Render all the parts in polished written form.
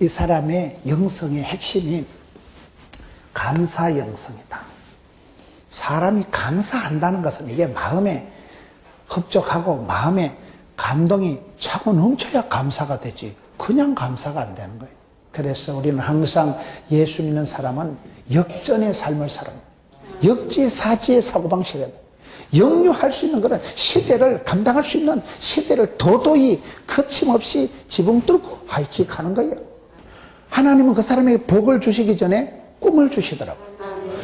이 사람의 영성의 핵심이 감사 영성이다. 사람이 감사한다는 것은 이게 마음에 흡족하고 마음에 감동이 차고 넘쳐야 감사가 되지, 그냥 감사가 안 되는 거예요. 그래서 우리는 항상 예수 믿는 사람은 역전의 삶을 살아요. 역지사지의 사고방식이야. 역류할 수 있는 그런 시대를 감당할 수 있는 시대를 도도히 거침없이 지붕 뚫고 하이킥하는 거예요. 하나님은 그 사람에게 복을 주시기 전에 꿈을 주시더라고요.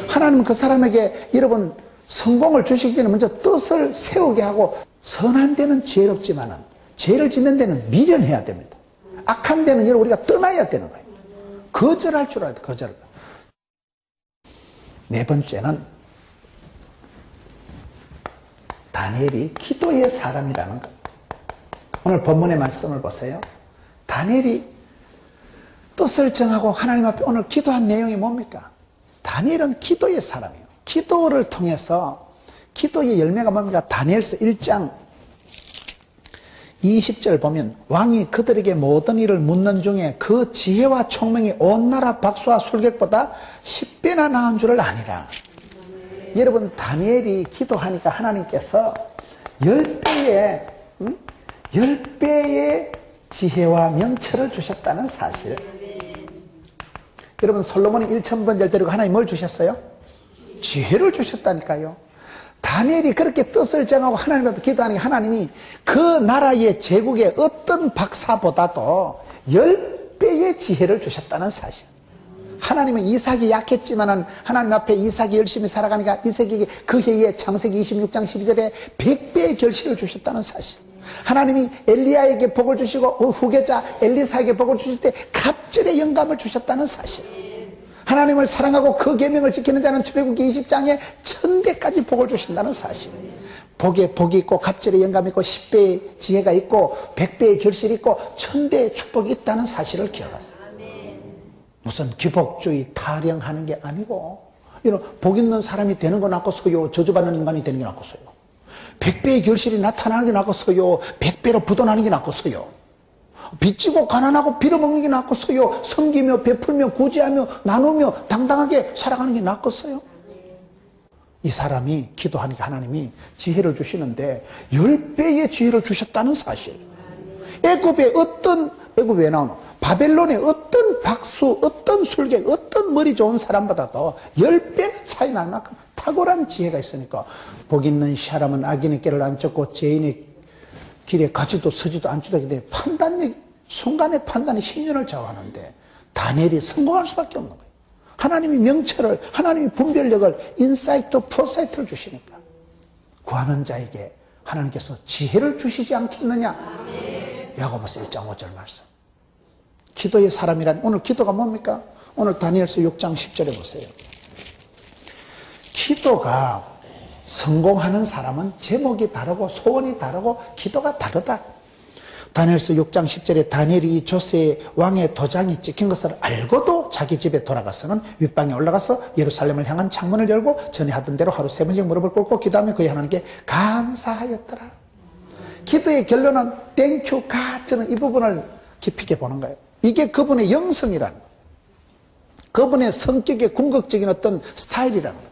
하나님은 그 사람에게 여러분 성공을 주시기 전에 먼저 뜻을 세우게 하고, 선한 데는 지혜롭지만은 죄를 짓는 데는 미련해야 됩니다. 악한 데는 여러분 우리가 떠나야 되는 거예요. 거절할 줄 알아야 돼. 거절. 네 번째는 다니엘이 기도의 사람이라는 것. 오늘 본문의 말씀을 보세요. 다니엘이 뜻을 정하고 하나님 앞에 오늘 기도한 내용이 뭡니까? 다니엘은 기도의 사람이에요. 기도를 통해서 기도의 열매가 뭡니까? 다니엘서 1장 20절 보면 왕이 그들에게 모든 일을 묻는 중에 그 지혜와聰明이 온 나라 박수와 술객보다 10배나 나은 줄을 아니라. 여러분 다니엘이 기도하니까 하나님께서 10배의 지혜와 명철을 주셨다는 사실. 여러분 솔로몬이 1000번제를 드리고 하나님 뭘 주셨어요? 지혜를 주셨다니까요. 다니엘이 그렇게 뜻을 정하고 하나님 앞에 기도하니까 하나님이 그 나라의 제국의 어떤 박사보다도 10배의 지혜를 주셨다는 사실. 하나님은 이삭이 약했지만 하나님 앞에 이삭이 열심히 살아가니까 이삭에게 그 해에 창세기 26장 12절에 100배의 결실을 주셨다는 사실. 하나님이 엘리야에게 복을 주시고 후계자 엘리사에게 복을 주실 때 갑절의 영감을 주셨다는 사실. 하나님을 사랑하고 그 계명을 지키는 자는 출애굽기 20장에 1000배까지 복을 주신다는 사실. 복에 복이 있고 갑절의 영감이 있고 10배의 지혜가 있고 100배의 결실이 있고 1000배의 축복이 있다는 사실을 기억하세요. 무슨 기복주의 타령하는 게 아니고, 이런 복 있는 사람이 되는 거 낫고서요, 저주받는 인간이 되는 게 낫고서요, 100배의 결실이 나타나는 게 낫고서요, 100배로 부도나는 게 낫고서요, 빚지고 가난하고 빌어먹는 게 낫고서요, 섬기며 베풀며 구제하며 나누며 당당하게 살아가는 게 낫겠어요? 이 사람이 기도하니까 하나님이 지혜를 주시는데 10배의 지혜를 주셨다는 사실. 애굽에 왜 나오노? 바벨론의 어떤 박수, 어떤 술객, 어떤 머리 좋은 사람보다도 10배 차이 날 만큼 탁월한 지혜가 있으니까 복 있는 사람은 악인의 길을 안 쫓고 죄인의 길에 가지도 서지도 않지도 않는데 판단력, 순간의 판단이 10년을 좌우하는데 다니엘이 성공할 수밖에 없는 거예요. 하나님이 명철을, 하나님이 분별력을, 인사이트, 포사이트를 주시니까 구하는 자에게 하나님께서 지혜를 주시지 않겠느냐. 야고보서 1장 5절 말씀. 기도의 사람이란, 오늘 기도가 뭡니까? 오늘 다니엘서 6장 10절에 보세요. 기도가 성공하는 사람은 제목이 다르고 소원이 다르고 기도가 다르다. 다니엘서 6장 10절에 다니엘이 이 조세의 왕의 도장이 찍힌 것을 알고도 자기 집에 돌아가서는 윗방에 올라가서 예루살렘을 향한 창문을 열고 전에 하던 대로 하루 3번씩 무릎을 꿇고 기도하며 그의 하나님께 감사하였더라. 기도의 결론은 땡큐 가. 저는 이 부분을 깊이 있게 보는 거예요. 이게 그분의 영성이라는 거예요. 그분의 성격의 궁극적인 어떤 스타일이라는 거예요.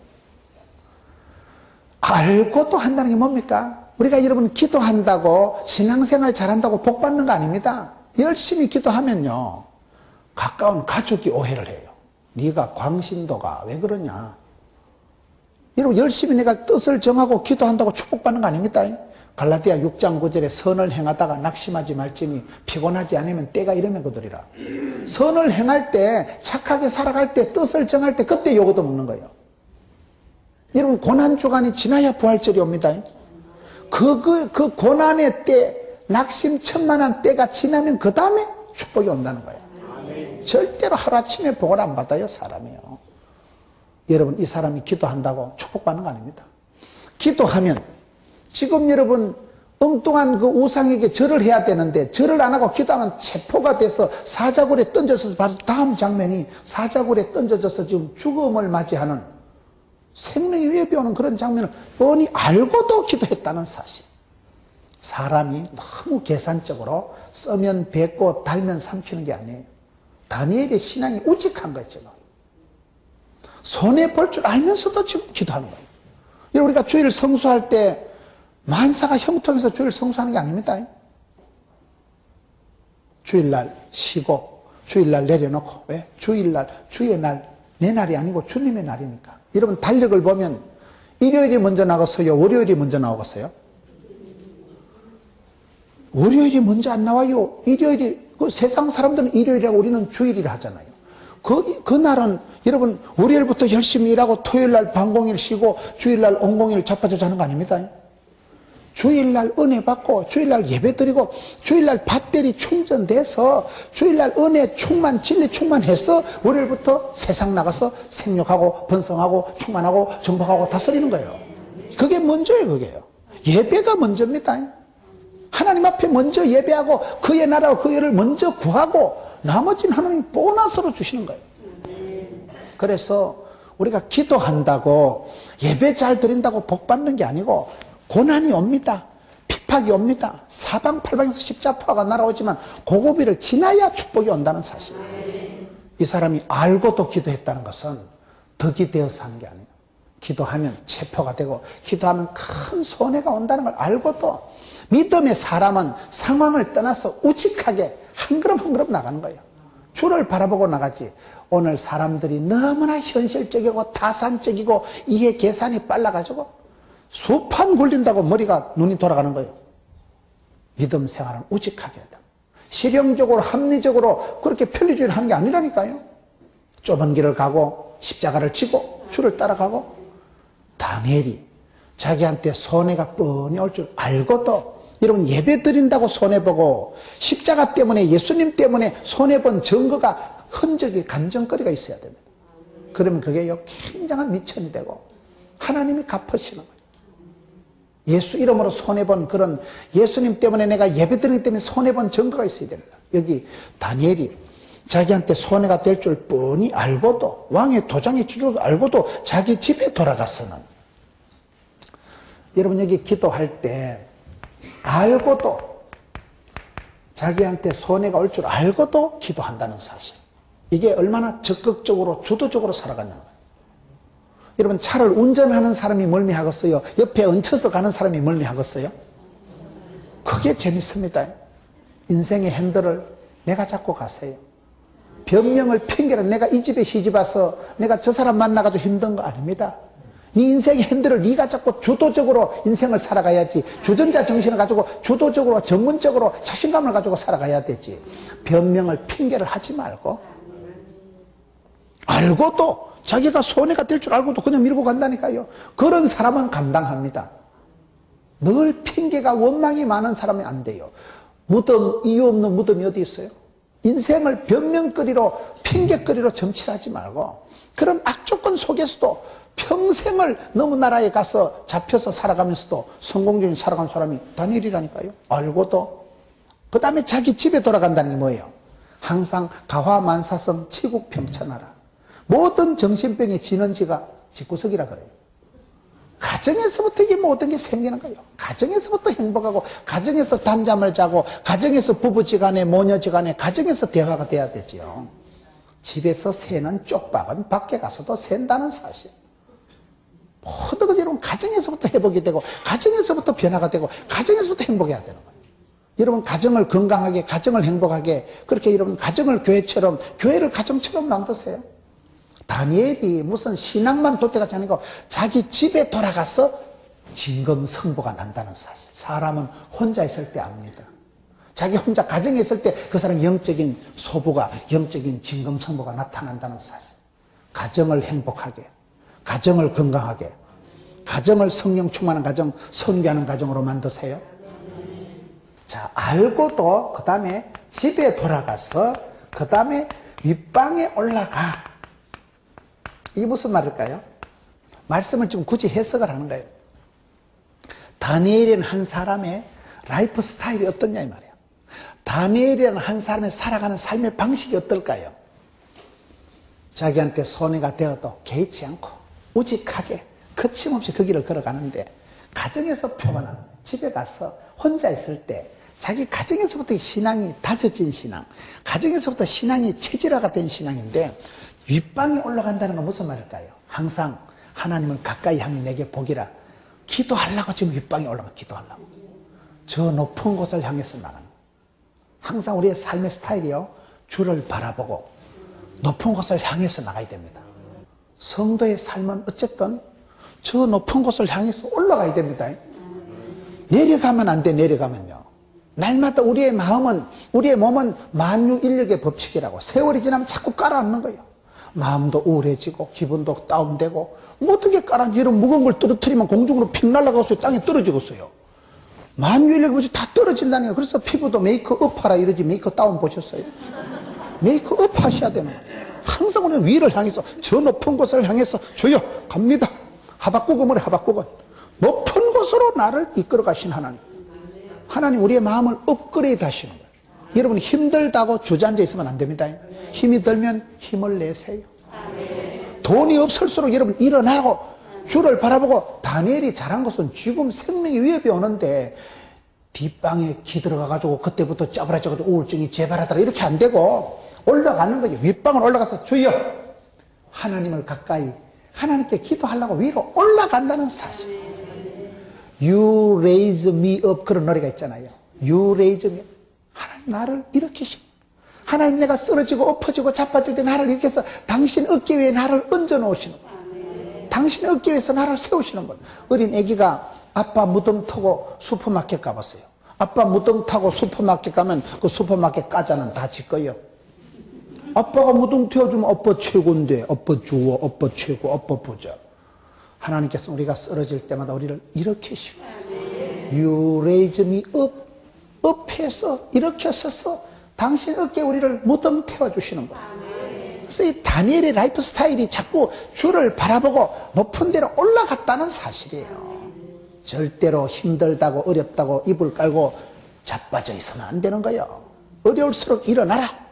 알고도 한다는 게 뭡니까? 우리가 여러분 기도한다고 신앙생활 잘한다고 복 받는 거 아닙니다. 열심히 기도하면요 가까운 가족이 오해를 해요. 네가 광신도가 왜 그러냐. 여러분 열심히 내가 뜻을 정하고 기도한다고 축복받는 거 아닙니다. 갈라디아 6장 9절에 선을 행하다가 낙심하지 말지니 피곤하지 않으면 때가 이르면 그들이라. 선을 행할 때, 착하게 살아갈 때, 뜻을 정할 때 그때 요거도 먹는 거예요. 여러분 고난주간이 지나야 부활절이 옵니다. 그 고난의 때, 낙심천만한 때가 지나면 그 다음에 축복이 온다는 거예요. 절대로 하루아침에 복을 안 받아요, 사람이요. 여러분 이 사람이 기도한다고 축복받는 거 아닙니다. 기도하면 지금 여러분 엉뚱한 그 우상에게 절을 해야 되는데 절을 안 하고 기도하면 체포가 돼서 사자굴에 던져서 바로 다음 장면이 사자굴에 던져져서 지금 죽음을 맞이하는 생명이 위협이 오는 그런 장면을 뻔히 알고도 기도했다는 사실. 사람이 너무 계산적으로 써면 뱉고 달면 삼키는 게 아니에요. 다니엘의 신앙이 우직한 거예요, 지금. 손해볼 줄 알면서도 지금 기도하는 거예요. 우리가 주일 성수할 때 만사가 형통해서 주일 성수하는 게 아닙니다. 주일날 쉬고 주일날 내려놓고. 왜? 주일날, 주의 날, 내 날이 아니고 주님의 날이니까. 여러분 달력을 보면 일요일이 먼저 나갔어요? 월요일이 먼저 나오겠어요? 월요일이 먼저 안 나와요. 일요일이, 세상 사람들은 일요일이라고 우리는 주일이라 하잖아요. 그날은 여러분 월요일부터 열심히 일하고 토요일날 반공일 쉬고 주일날 온공일 자빠져 자는 거 아닙니다. 주일날 은혜 받고 주일날 예배 드리고 주일날 배터리 충전돼서 주일날 은혜 충만 진리 충만해서 월요일부터 세상 나가서 생육하고 번성하고 충만하고 정복하고 다스리는 거예요. 그게 먼저예요. 그게요. 예배가 먼저입니다. 하나님 앞에 먼저 예배하고 그의 나라와 그 의를 먼저 구하고 나머지는 하나님 보너스로 주시는 거예요. 그래서 우리가 기도한다고 예배 잘 드린다고 복 받는 게 아니고 고난이 옵니다. 핍박이 옵니다. 사방팔방에서 십자포가 날아오지만 그 고비를 지나야 축복이 온다는 사실. 이 사람이 알고도 기도했다는 것은 덕이 되어서 하는 게 아니에요. 기도하면 체포가 되고 기도하면 큰 손해가 온다는 걸 알고도 믿음의 사람은 상황을 떠나서 우직하게 한 걸음 한 걸음 나가는 거예요. 주를 바라보고 나가지. 오늘 사람들이 너무나 현실적이고 타산적이고 이해 계산이 빨라가지고 수판 굴린다고 머리가 눈이 돌아가는 거예요. 믿음 생활은 우직하게 해야 돼요. 실용적으로 합리적으로 그렇게 편리주의를 하는 게 아니라니까요. 좁은 길을 가고 십자가를 지고 주를 따라가고. 다니엘이 자기한테 손해가 뻔히 올 줄 알고도 여러분 예배 드린다고 손해보고 십자가 때문에 예수님 때문에 손해본 증거가 흔적이 간증거리가 있어야 됩니다. 그러면 그게요 굉장한 미천이 되고 하나님이 갚으시는 거예요. 예수 이름으로 손해본 그런 예수님 때문에 내가 예배 드리기 때문에 손해본 증거가 있어야 됩니다. 여기 다니엘이 자기한테 손해가 될 줄 뻔히 알고도 왕의 도장에 찍혀도 알고도 자기 집에 돌아가서는 여러분 여기 기도할 때 알고도 자기한테 손해가 올 줄 알고도 기도한다는 사실. 이게 얼마나 적극적으로 주도적으로 살아가냐는 거예요. 여러분 차를 운전하는 사람이 멀미하겠어요? 옆에 얹혀서 가는 사람이 멀미하겠어요? 그게 재밌습니다. 인생의 핸들을 내가 잡고 가세요. 변명을 핑계로 내가 이 집에 시집 와서 내가 저 사람 만나가지고 힘든 거 아닙니다. 네 인생의 핸들을 네가 잡고 주도적으로 인생을 살아가야지. 주전자 정신을 가지고 주도적으로 전문적으로 자신감을 가지고 살아가야 되지. 변명을 핑계를 하지 말고 알고도 자기가 손해가 될 줄 알고도 그냥 밀고 간다니까요. 그런 사람은 감당합니다. 늘 핑계가 원망이 많은 사람이 안 돼요. 무덤, 이유 없는 무덤이 어디 있어요? 인생을 변명거리로 핑계거리로 점치하지 말고 그런 악조건 속에서도 평생을 너무 나라에 가서 잡혀서 살아가면서도 성공적인 살아간 사람이 다니엘이라니까요. 알고도. 그 다음에 자기 집에 돌아간다는 게 뭐예요? 항상 가화만사성 치국평천하라. 모든 정신병의 진원지가 집구석이라 그래요. 가정에서부터 이게 모든 게 생기는 거예요. 가정에서부터 행복하고 가정에서 단잠을 자고 가정에서 부부지간에 모녀지간에 가정에서 대화가 돼야 되죠. 집에서 새는 쪽박은 밖에 가서도 샌다는 사실. 모든 것 여러분 가정에서부터 회복이 되고 가정에서부터 변화가 되고 가정에서부터 행복해야 되는 거예요. 여러분 가정을 건강하게 가정을 행복하게 그렇게 여러분 가정을 교회처럼 교회를 가정처럼 만드세요. 다니엘이 무슨 신앙만 돛대같이 아니고 자기 집에 돌아가서 진검승부가 난다는 사실. 사람은 혼자 있을 때 압니다. 자기 혼자 가정에 있을 때 그 사람 영적인 소부가 영적인 진검승부가 나타난다는 사실. 가정을 행복하게 가정을 건강하게 가정을 성령 충만한 가정 선교하는 가정으로 만드세요. 자 알고도 그 다음에 집에 돌아가서 그 다음에 윗방에 올라가. 이게 무슨 말일까요? 말씀을 좀 굳이 해석을 하는 거예요. 다니엘이라는 한 사람의 라이프 스타일이 어떠냐 이 말이에요. 다니엘이라는 한 사람의 살아가는 삶의 방식이 어떨까요? 자기한테 손해가 되어도 개의치 않고 우직하게 거침없이 그 길을 걸어가는데 가정에서 표현한 집에 가서 혼자 있을 때 자기 가정에서부터 신앙이 다져진 신앙, 가정에서부터 신앙이 체질화가 된 신앙인데 윗방에 올라간다는 건 무슨 말일까요? 항상 하나님을 가까이 하면 내게 복이라. 기도하려고 지금 윗방에 올라가 기도하려고. 저 높은 곳을 향해서 나가는 거예요. 항상 우리의 삶의 스타일이요, 주를 바라보고 높은 곳을 향해서 나가야 됩니다. 성도의 삶은 어쨌든 저 높은 곳을 향해서 올라가야 됩니다. 내려가면 안 돼. 내려가면요, 날마다 우리의 마음은, 우리의 몸은 만유인력의 법칙이라고. 세월이 지나면 자꾸 깔아앉는 거예요. 마음도 우울해지고 기분도 다운되고, 뭐 어떻게 깔아앉지? 이런 무거운 걸 떨어뜨리면 공중으로 픽 날아가서 땅에 떨어지겠어요. 만유인력의 법칙이 다 떨어진다는 거예요. 그래서 피부도 메이크업 하라 이러지 메이크업 다운 보셨어요? 메이크업 하셔야 되는 거예요. 항상 우리는 위를 향해서, 저 높은 곳을 향해서 주여 갑니다. 하박국은 뭐래? 하박국은 높은 곳으로 나를 이끌어 가신 하나님. 하나님 우리의 마음을 업그레이드 하시는 거예요. 여러분 힘들다고 주저앉아 있으면 안 됩니다. 힘이 들면 힘을 내세요. 돈이 없을수록 여러분 일어나고 주를 바라보고. 다니엘이 잘한 것은 지금 생명의 위협이 오는데 뒷방에 기 들어가가지고 그때부터 짜부라져가지고 우울증이 재발하더라 이렇게 안 되고 올라가는 거예요. 윗방을 올라가서 주여 하나님을 가까이, 하나님께 기도하려고 위로 올라간다는 사실. You raise me up, 그런 노래가 있잖아요. You raise me up. 하나님 나를 일으키시고, 하나님 내가 쓰러지고 엎어지고 자빠질 때 나를 일으켜서 당신 어깨 위에 나를 얹어 놓으시는 거예요. 당신의 어깨 위에서 나를 세우시는 거예요. 어린 애기가 아빠 무덤 타고 슈퍼마켓 가봤어요. 아빠 무덤 타고 슈퍼마켓 가면 그 슈퍼마켓 과자는 다 지 거예요. 아빠가 무덤 태워주면 아빠 최고인데, 아빠 좋아, 아빠 최고, 아빠 부자. 하나님께서 우리가 쓰러질 때마다 우리를 일으키시고, You raise me up, up해서 일으켜서서 당신 어깨에 우리를 무덤 태워주시는 거예요. 그래서 이 다니엘의 라이프 스타일이 자꾸 주를 바라보고 높은 데로 올라갔다는 사실이에요. 절대로 힘들다고 어렵다고 이불 깔고 자빠져 있으면 안 되는 거예요. 어려울수록 일어나라.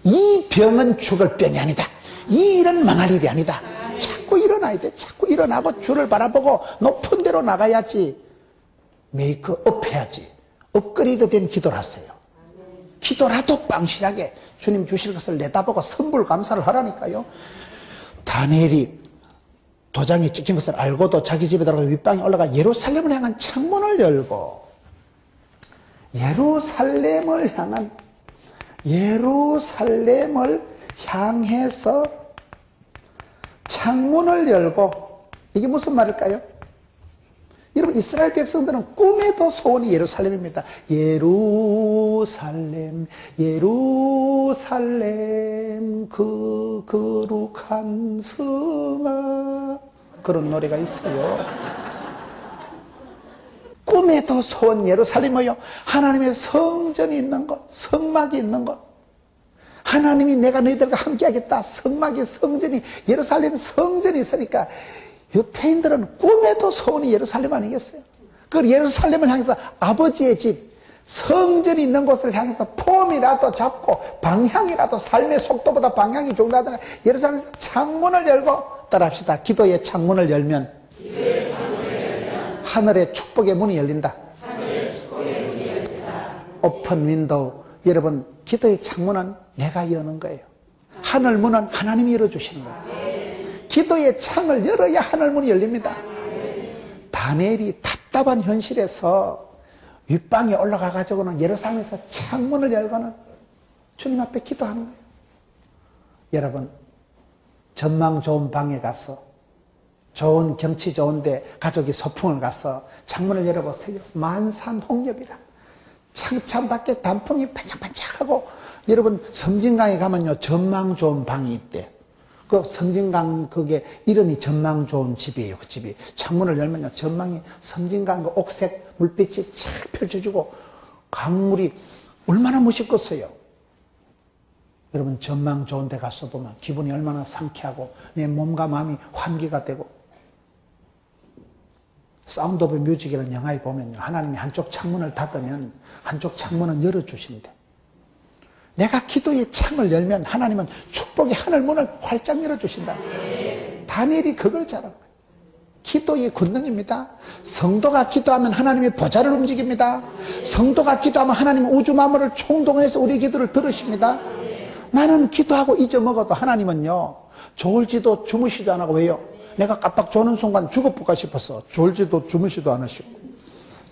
이 병은 죽을 병이 아니다. 이 일은 망할 일이 아니다. 자꾸 일어나야 돼. 자꾸 일어나고 주를 바라보고 높은 데로 나가야지. 메이크업 해야지. 업그레이드 된 기도를 하세요. 기도라도 빵실하게 주님 주실 것을 내다보고 선불 감사를 하라니까요. 다니엘이 도장에 찍힌 것을 알고도 자기 집에 들어가 윗방에 올라가 예루살렘을 향한 창문을 열고, 예루살렘을 향해서 창문을 열고, 이게 무슨 말일까요? 여러분 이스라엘 백성들은 꿈에도 소원이 예루살렘입니다. 예루살렘 예루살렘 그 거룩한 성아, 그런 노래가 있어요. 꿈에도 소원 예루살렘이요. 하나님의 성전이 있는 것, 성막이 있는 것. 하나님이 내가 너희들과 함께 하겠다. 성막이, 성전이, 예루살렘 성전이 있으니까 유태인들은 꿈에도 소원이 예루살렘 아니겠어요? 그 예루살렘을 향해서 아버지의 집, 성전이 있는 곳을 향해서 폼이라도 잡고 방향이라도, 삶의 속도보다 방향이 중요하다는 예루살렘에서 창문을 열고, 따라합시다. 기도의 창문을 열면 하늘의 축복의 문이 열린다. 오픈 윈도우. 여러분 기도의 창문은 내가 여는 거예요. 하늘 문은 하나님이 열어주시는 거예요. 기도의 창을 열어야 하늘 문이 열립니다. 다니엘이 답답한 현실에서 윗방에 올라가 가지고는 예루살렘에서 창문을 열고는 주님 앞에 기도하는 거예요. 여러분 전망 좋은 방에 가서, 좋은 경치 좋은데 가족이 소풍을 가서 창문을 열어보세요. 만산홍엽이라 창 밖에 단풍이 반짝반짝하고, 여러분 섬진강에 가면요 전망 좋은 방이 있대. 그 섬진강, 그게 이름이 전망 좋은 집이에요. 그 집이 창문을 열면요 전망이, 섬진강 그 옥색 물빛이 쫙 펼쳐지고 강물이 얼마나 멋있겠어요. 여러분 전망 좋은 데 가서 보면 기분이 얼마나 상쾌하고 내 몸과 마음이 환기가 되고. 사운드 오브 뮤직이라는 영화에 보면요 하나님이 한쪽 창문을 닫으면 한쪽 창문은 열어주신대. 내가 기도의 창을 열면 하나님은 축복의 하늘 문을 활짝 열어주신다. 다니엘이 그걸 잘한 거예요. 기도의 권능입니다. 성도가 기도하면 하나님의 보좌를 움직입니다. 성도가 기도하면 하나님은 우주 만물을 총동원해서 우리의 기도를 들으십니다. 나는 기도하고 잊어먹어도 하나님은요, 졸지도 주무시도 안 하고. 왜요? 내가 깜빡 조는 순간 죽어볼까 싶어서 졸지도 주무시도 안 하시고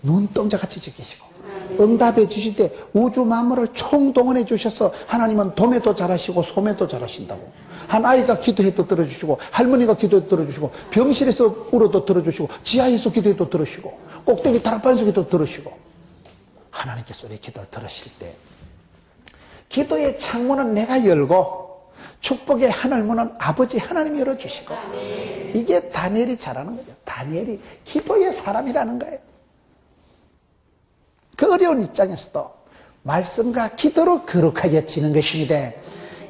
눈동자같이 지키시고 응답해 주실 때 우주 만물을 총동원해 주셔서 하나님은 도매도 잘하시고 소매도 잘하신다고. 한 아이가 기도해도 들어주시고, 할머니가 기도해도 들어주시고, 병실에서 울어도 들어주시고, 지하에서 기도해도 들으시고, 꼭대기 다락방에서 기도 들으시고, 하나님께서 우리 기도를 들으실 때 기도의 창문은 내가 열고 축복의 하늘문은 아버지 하나님이 열어주시고. 이게 다니엘이 잘하는 거예요. 다니엘이 기도의 사람이라는 거예요. 그 어려운 입장에서도 말씀과 기도로 거룩하게 지는 것입니다.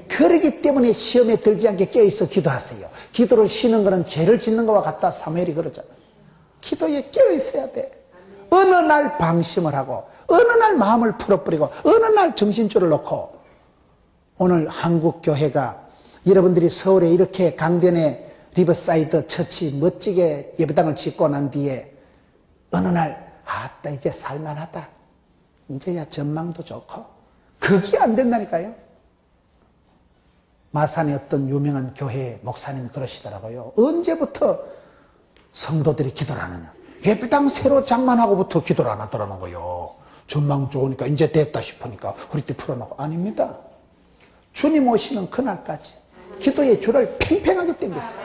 그러기 때문에 시험에 들지 않게 깨어있어 기도하세요. 기도를 쉬는 것은 죄를 짓는 것과 같다, 사무엘이 그러잖아요. 기도에 깨어있어야 돼. 어느 날 방심을 하고, 어느 날 마음을 풀어버리고, 어느 날 정신줄을 놓고. 오늘 한국교회가 여러분들이 서울에 이렇게 강변에 리버사이드 처치 멋지게 예배당을 짓고 난 뒤에 어느 날 아따 이제 살만하다, 이제야 전망도 좋고, 그게 안 된다니까요. 마산의 어떤 유명한 교회 목사님이 그러시더라고요. 언제부터 성도들이 기도를 안 하냐. 예배당 새로 장만하고부터 기도를 안 하더라는 거예요. 전망 좋으니까 이제 됐다 싶으니까 허리띠 풀어놓고. 아닙니다. 주님 오시는 그날까지 기도의 줄을 팽팽하게 당겼어요.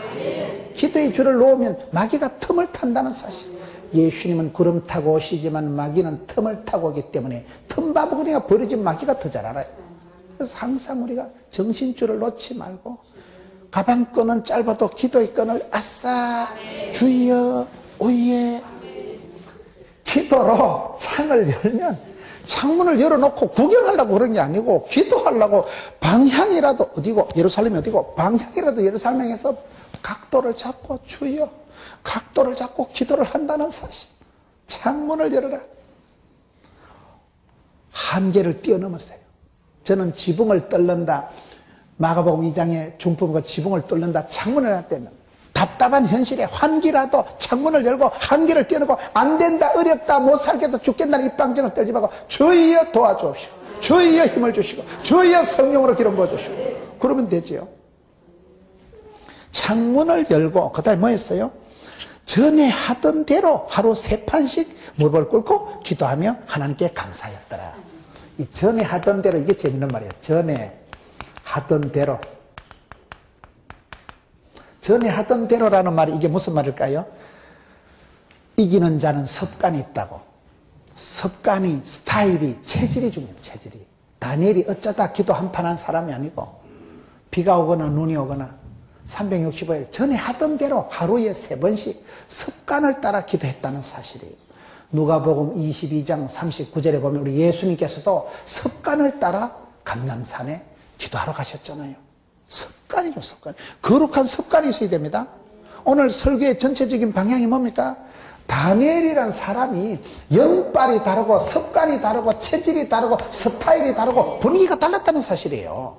기도의 줄을 놓으면 마귀가 틈을 탄다는 사실. 예수님은 구름 타고 오시지만 마귀는 틈을 타고 오기 때문에 틈바구니가 버려진 마귀가 더 잘 알아요. 그래서 항상 우리가 정신줄을 놓지 말고, 가방끈은 짧아도 기도의 끈을 아싸 주여 오예. 기도로 창을 열면, 창문을 열어놓고 구경하려고 그런 게 아니고 기도하려고, 방향이라도 어디고, 예루살렘이 어디고 방향이라도 예루살렘에서 각도를 잡고 주여, 각도를 잡고 기도를 한다는 사실. 창문을 열어라. 한계를 뛰어넘었어요. 저는 지붕을 뚫는다, 마가복음 2장의 중품과 지붕을 뚫는다, 창문을 할 때는 답답한 현실에 환기라도 창문을 열고 한계를 뛰어넘고, 안 된다, 어렵다, 못 살겠다, 죽겠다는 입방정을 떨지 말고 주여 도와주옵시고, 주여 힘을 주시고, 주여 성령으로 기름 부어주시고, 그러면 되지요. 창문을 열고, 그 다음에 뭐 했어요? 전에 하던 대로 하루 3판씩 무릎을 꿇고 기도하며 하나님께 감사했더라. 이 전에 하던 대로, 이게 재밌는 말이에요. 전에 하던 대로. 전에 하던 대로라는 말이 이게 무슨 말일까요? 이기는 자는 습관이 있다고. 습관이, 스타일이, 체질이 중요해요. 체질이. 다니엘이 어쩌다 기도 한 판 한 사람이 아니고, 비가 오거나 눈이 오거나 365일 전에 하던 대로 하루에 3번씩 습관을 따라 기도했다는 사실이에요. 누가복음 22장 39절에 보면 우리 예수님께서도 습관을 따라 감람산에 기도하러 가셨잖아요. 습관이죠, 습관. 거룩한 습관이 있어야 됩니다. 오늘 설교의 전체적인 방향이 뭡니까? 다니엘이란 사람이 영빨이 다르고 습관이 다르고 체질이 다르고 스타일이 다르고 분위기가 달랐다는 사실이에요.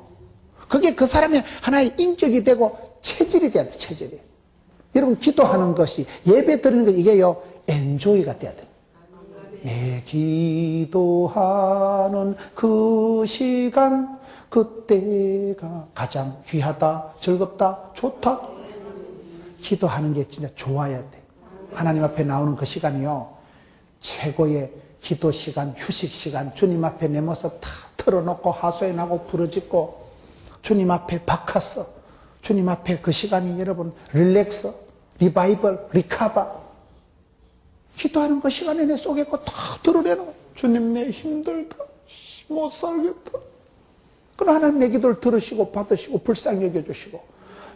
그게 그 사람의 하나의 인격이 되고 체질이 돼야 돼, 체질이. 여러분, 기도하는 것이, 예배 드리는 것, 이게요, 엔조이가 돼야 돼. 내 기도하는 그 시간, 그때가 가장 귀하다, 즐겁다, 좋다. 기도하는 게 진짜 좋아야 돼. 하나님 앞에 나오는 그 시간이요, 최고의 기도 시간, 휴식 시간, 주님 앞에 내 모습 다 털어놓고 하소연하고 부르짖고 주님 앞에 박았어. 주님 앞에 그 시간이 여러분 릴렉스, 리바이벌, 리카바. 기도하는 그 시간에 내 속에 거 다 드러내는 거야. 주님 내 힘들다, 못 살겠다. 그럼 하나님 내 기도를 들으시고 받으시고 불쌍히 여겨주시고,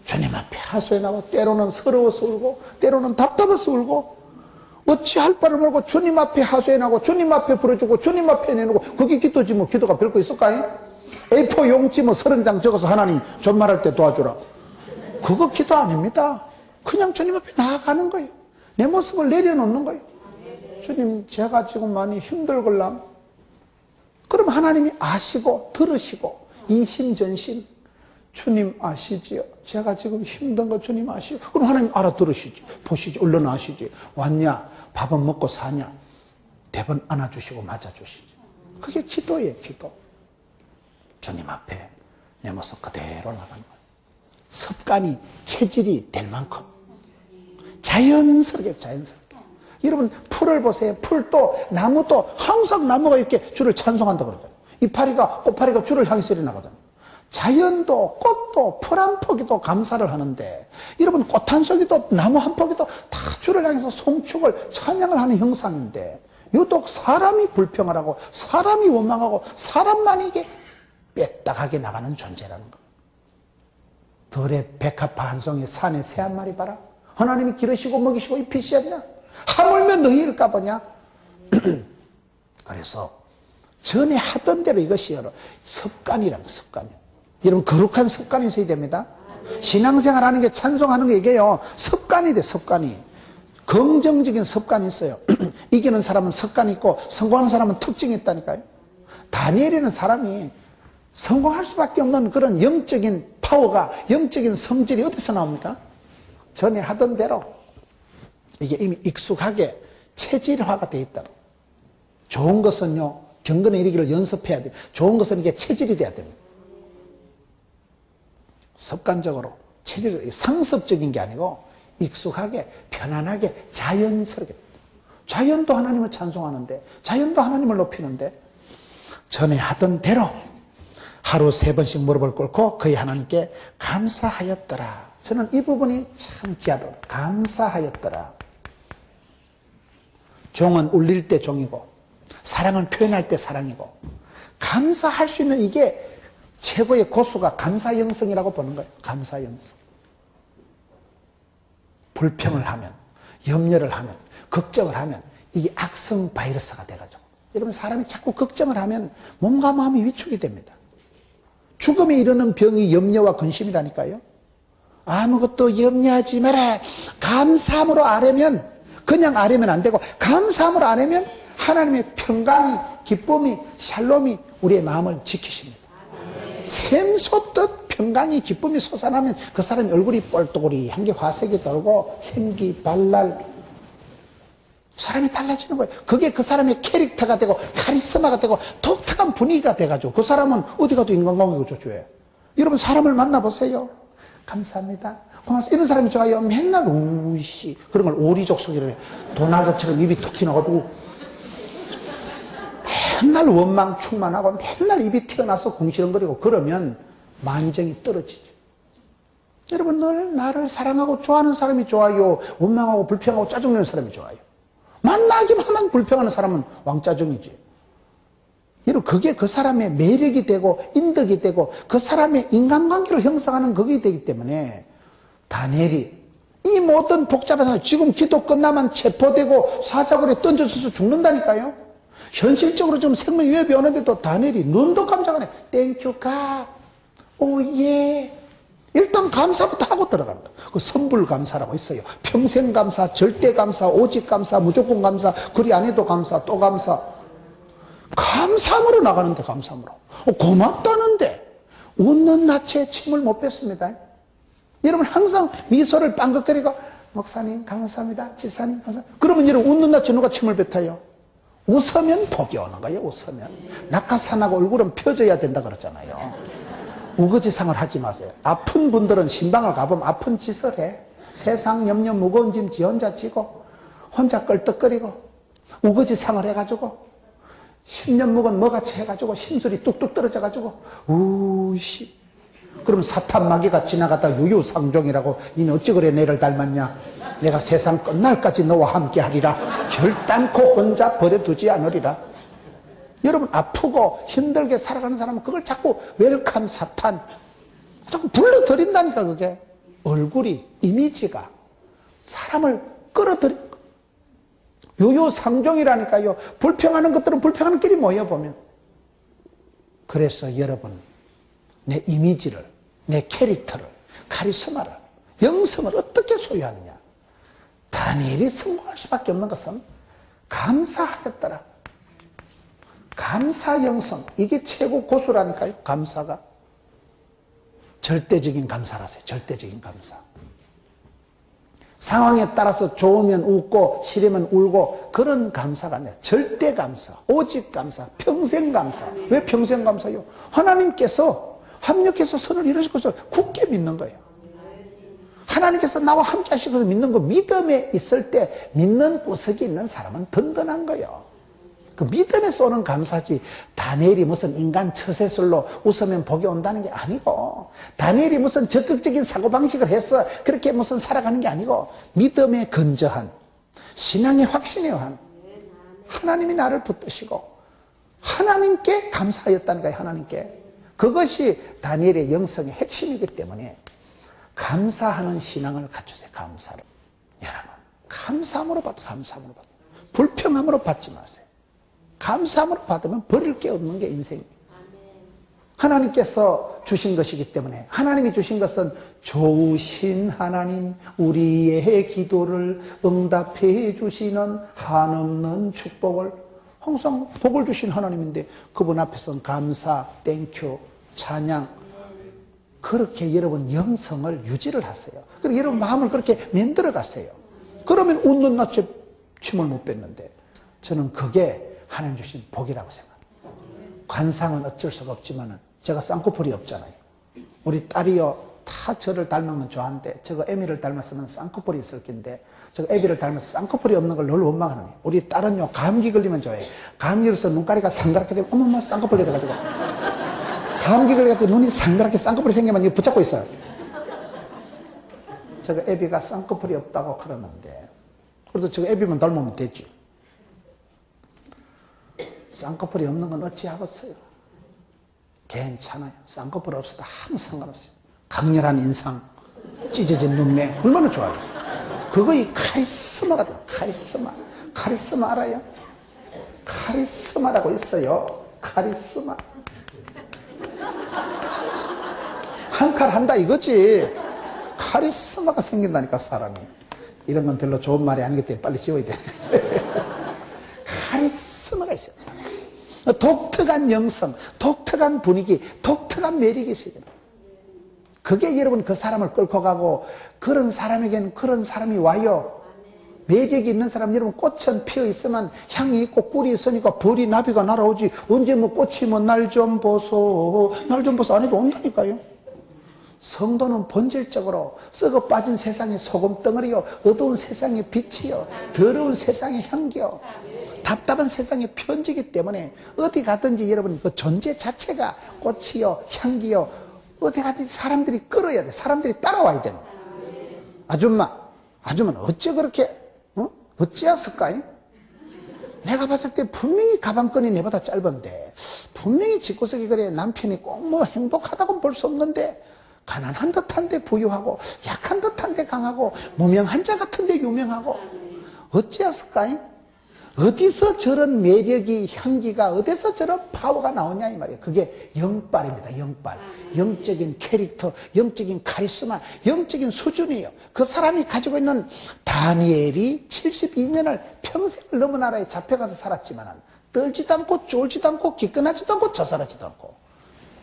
주님 앞에 하소연하고, 때로는 서러워서 울고 때로는 답답해서 울고, 어찌할 바를 모르고 주님 앞에 하소연하고 주님 앞에 부르짖고 주님 앞에 내놓고, 그게 기도지 뭐. 기도가 별거 있을까요? A4 용지 뭐 30장 적어서 하나님 존말할 때 도와주라, 그거 기도 아닙니다. 그냥 주님 앞에 나아가는 거예요. 내 모습을 내려놓는 거예요. 주님, 제가 지금 많이 주님 아시지요? 제가 지금 힘든 거 주님 아시죠? 그럼 하나님 알아들으시지. 보시지. 얼른 아시지. 왔냐? 밥은 먹고 사냐? 대번 안아주시고 맞아주시지. 그게 기도예요, 기도. 주님 앞에 내 모습 그대로 나가는 거예요. 습관이, 체질이 될 만큼. 자연스럽게. 여러분, 풀을 보세요. 풀도, 나무도 항상 나무가 이렇게 주를 찬송한다고 그러잖아요. 이파리가, 꽃파리가 주를 향해서 일어나거든요. 자연도, 꽃도, 풀 한 포기도 감사를 하는데, 여러분, 꽃 한 송이도, 나무 한 포기도 다 주를 향해서 송축을, 찬양을 하는 형상인데, 유독 사람이 불평을 하고, 사람이 원망하고, 사람만 이게 뺐다하게 나가는 존재라는 거. 들에 백합화 한 송이, 산에 새 한 마리 봐라. 하나님이 기르시고 먹이시고 입히시었냐? 하물며 너희일까 보냐? 그래서 전에 하던 대로 이것이 여러 습관이라는 거, 습관이요. 여러분, 거룩한 습관이 있어야 됩니다. 신앙생활 하는 게, 찬송하는 게 이게요, 습관이 돼, 습관이. 긍정적인 습관이 있어요. 이기는 사람은 습관이 있고, 성공하는 사람은 특징이 있다니까요. 다니엘이라는 사람이 성공할 수밖에 없는 그런 영적인 파워가, 영적인 성질이 어디서 나옵니까? 전에 하던 대로 이게 이미 익숙하게 체질화가 되어 있다. 좋은 것은요, 경건에 이르기를 연습해야 돼요. 좋은 것은 이게 체질이 돼야 됩니다. 습관적으로, 체질, 상습적인 게 아니고 익숙하게, 편안하게, 자연스럽게. 자연도 하나님을 찬송하는데, 자연도 하나님을 높이는데, 전에 하던 대로 하루 3번씩 무릎을 꿇고 거의 하나님께 감사하였더라. 저는 이 부분이 참 귀하더라고요. 감사하였더라. 종은 울릴 때 종이고, 사랑은 표현할 때 사랑이고, 감사할 수 있는 이게 최고의 고수가 감사영성이라고 보는 거예요. 감사영성. 불평을 하면, 염려를 하면, 걱정을 하면 이게 악성 바이러스가 돼가지고, 여러분, 사람이 자꾸 걱정을 하면 몸과 마음이 위축이 됩니다. 죽음에 이르는 병이 염려와 근심이라니까요. 아무것도 염려하지 마라. 감사함으로 아뢰면, 그냥 아뢰면 안 되고 감사함으로 아뢰면 하나님의 평강이, 기쁨이, 샬롬이 우리의 마음을 지키십니다. 샘솟듯 평강이, 기쁨이 솟아나면 그 사람의 얼굴이 뻘떡우리한 게 화색이 돌고 생기, 발랄, 사람이 달라지는 거예요. 그게 그 사람의 캐릭터가 되고 카리스마가 되고 독특한 분위기가 돼가지고 그 사람은 어디 가도 인간관계가 좋죠. 여러분, 사람을 만나보세요. 감사합니다, 고맙습니다, 이런 사람이 좋아요. 맨날 우씨 그런 걸 오리족속이라 해. 도날드처럼 입이 툭 튀어나가지고 맨날 원망 충만하고 맨날 입이 튀어나서 궁시렁거리고 그러면 만정이 떨어지죠. 여러분, 늘 나를 사랑하고 좋아하는 사람이 좋아요. 원망하고 불평하고 짜증내는 사람이 좋아요. 만나기만 하면 불평하는 사람은 왕짜증이지. 여러분, 그게 그 사람의 매력이 되고 인덕이 되고 그 사람의 인간관계를 형성하는 그게 되기 때문에 다니엘이 이 모든 복잡한 상황, 지금 기도 끝나면 체포되고 사자굴에 던져져서 죽는다니까요. 현실적으로 좀 생명 위협이 오는데도 다니엘이 눈도 깜짝 안 해. 땡큐 갓, 오예. 일단 감사부터 하고 들어간다. 그 선불 감사라고 있어요. 평생 감사, 절대 감사, 오직 감사, 무조건 감사, 그리 안 해도 감사, 또 감사. 감사함으로 나가는데, 감사함으로. 고맙다는데 웃는 낯에 침을 못 뱉습니다. 여러분, 항상 미소를 빵긋거리고 목사님 감사합니다, 집사님 감사합니다. 그러면 여러분, 웃는 낯에 누가 침을 뱉어요? 웃으면 복이 오는 거예요. 웃으면. 낙하산하고 얼굴은 펴져야 된다 그러잖아요. 우거지상을 하지 마세요. 아픈 분들은 신방을 가보면 아픈 짓을 해. 세상 염려 무거운 짐 지 혼자 지고 혼자 껄떡거리고 우거지상을 해가지고 10년 묵은 뭐같이 해가지고 심술이 뚝뚝 떨어져가지고 우씨. 그럼 사탄마귀가 지나가다 유유상종이라고 니는 어찌 그래 내를 닮았냐. 내가 세상 끝날까지 너와 함께 하리라. 결단코 혼자 버려두지 않으리라. 여러분, 아프고 힘들게 살아가는 사람은 그걸 자꾸 웰컴 사탄 자꾸 불러들인다니까. 그게 얼굴이, 이미지가 사람을 끌어들인 요요상종이라니까요. 불평하는 것들은 불평하는 길이 모여보면. 그래서 여러분, 내 이미지를, 내 캐릭터를, 카리스마를, 영성을 어떻게 소유하느냐. 다니엘이 성공할 수밖에 없는 것은 감사하였더라. 감사 영성, 이게 최고 고수라니까요. 감사가. 절대적인 감사라세요. 절대적인 감사. 상황에 따라서 좋으면 웃고 싫으면 울고 그런 감사가 아니라 절대 감사, 오직 감사, 평생 감사. 왜 평생 감사요? 하나님께서 합력해서 선을 이루실 것을 굳게 믿는 거예요. 하나님께서 나와 함께 하실 것을 믿는 거, 믿음에 있을 때 믿는 구석이 있는 사람은 든든한 거예요. 그 믿음에서 오는 감사지, 다니엘이 무슨 인간 처세술로 웃으면 복이 온다는 게 아니고, 다니엘이 무슨 적극적인 사고방식을 해서 그렇게 무슨 살아가는 게 아니고, 믿음에 건저한, 신앙의 확신에 의한 하나님이 나를 붙드시고 하나님께 감사하였다는 거예요. 하나님께. 그것이 다니엘의 영성의 핵심이기 때문에 감사하는 신앙을 갖추세요. 감사로. 여러분, 감사함으로 받아. 감사함으로 받아. 불평함으로 받지 마세요. 감사함으로 받으면 버릴 게 없는 게 인생입니다. 하나님께서 주신 것이기 때문에, 하나님이 주신 것은 좋으신 하나님, 우리의 기도를 응답해 주시는 한없는 축복을, 항상 복을 주신 하나님인데 그분 앞에서는 감사, 땡큐, 찬양, 그렇게 여러분 영성을 유지를 하세요. 그리고 여러분 마음을 그렇게 만들어 가세요. 그러면 웃는 낯에 침을 못 뱉는데, 저는 그게 하나님 주신 복이라고 생각합니다. 관상은 어쩔 수가 없지만은, 제가 쌍꺼풀이 없잖아요. 우리 딸이요, 다 저를 닮은 건 좋아하는데, 저거 애미를 닮았으면 쌍꺼풀이 있을 텐데, 저거 애비를 닮아서 쌍꺼풀이 없는 걸 늘 원망하는 거예요. 우리 딸은요, 감기 걸리면 좋아해요. 감기 걸려서 눈가리가 상가랗게 되고, 어머머, 쌍꺼풀 이래가지고. 감기 걸려가지고 눈이 상가랗게 쌍꺼풀이 생기면 이거 붙잡고 있어요. 저거 애비가 쌍꺼풀이 없다고 그러는데, 그래서 저거 애비만 닮으면 되지. 쌍꺼풀이 없는 건 어찌하겠어요? 괜찮아요. 쌍꺼풀 없어도 아무 상관없어요. 강렬한 인상, 찢어진 눈매, 얼마나 좋아요. 그거 이 카리스마가 돼요. 카리스마. 카리스마 알아요? 카리스마라고 있어요. 카리스마. 한 칼 한다 이거지. 카리스마가 생긴다니까, 사람이. 이런 건 별로 좋은 말이 아니기 때문에 빨리 지워야 돼. 카리스마가 있어요. 독특한 영성, 독특한 분위기, 독특한 매력이 있어야 됩니다. 그게 여러분 그 사람을 끌고 가고, 그런 사람에게는 그런 사람이 와요. 매력이 있는 사람, 여러분 꽃은 피어 있으면 향이 있고 꿀이 있으니까 벌이 나비가 날아오지. 언제 뭐 꽃이 뭐 날 좀 보소, 날 좀 보소 안 해도 온다니까요. 성도는 본질적으로 썩어 빠진 세상의 소금 덩어리요, 어두운 세상의 빛이요, 더러운 세상의 향기요, 답답한 세상의 편지이기 때문에 어디 가든지 여러분 그 존재 자체가 꽃이요, 향기요, 어디 가든지 사람들이 끌어야 돼. 사람들이 따라와야 돼. 아줌마는 어째 그렇게, 어찌했을까? 내가 봤을 때 분명히 가방끈이 내보다 짧은데, 분명히 집구석이 그래, 남편이 꼭 뭐 행복하다고는 볼 수 없는데, 가난한 듯한데 부유하고, 약한 듯한데 강하고, 무명한 자 같은데 유명하고, 어찌했을까? 어디서 저런 매력이, 향기가, 어디서 저런 파워가 나오냐 이 말이에요. 그게 영빨입니다. 영빨. 영적인 캐릭터, 영적인 카리스마, 영적인 수준이에요. 그 사람이 가지고 있는, 다니엘이 72년을 평생을 너무 나라에 잡혀가서 살았지만 떨지도 않고 쫄지도 않고 기끈하지도 않고 저살하지도 않고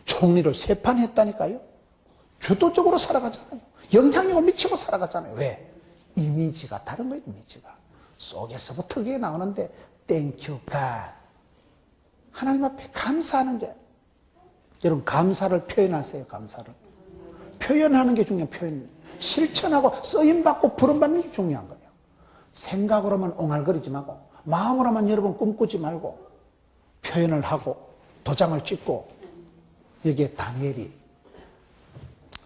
총리를 3판 했다니까요. 주도적으로 살아가잖아요. 영향력을 미치고 살아가잖아요. 왜? 이미지가 다른 거예요. 이미지가 속에서부터 그게 나오는데, 땡큐 갓, 하나님 앞에 감사하는 게, 여러분 감사를 표현하세요. 감사를 표현하는 게 중요해요. 표현, 실천하고 쓰임받고 부름받는 게 중요한 거예요. 생각으로만 옹알거리지 말고, 마음으로만 여러분 꿈꾸지 말고 표현을 하고 도장을 찍고. 여기에 다니엘이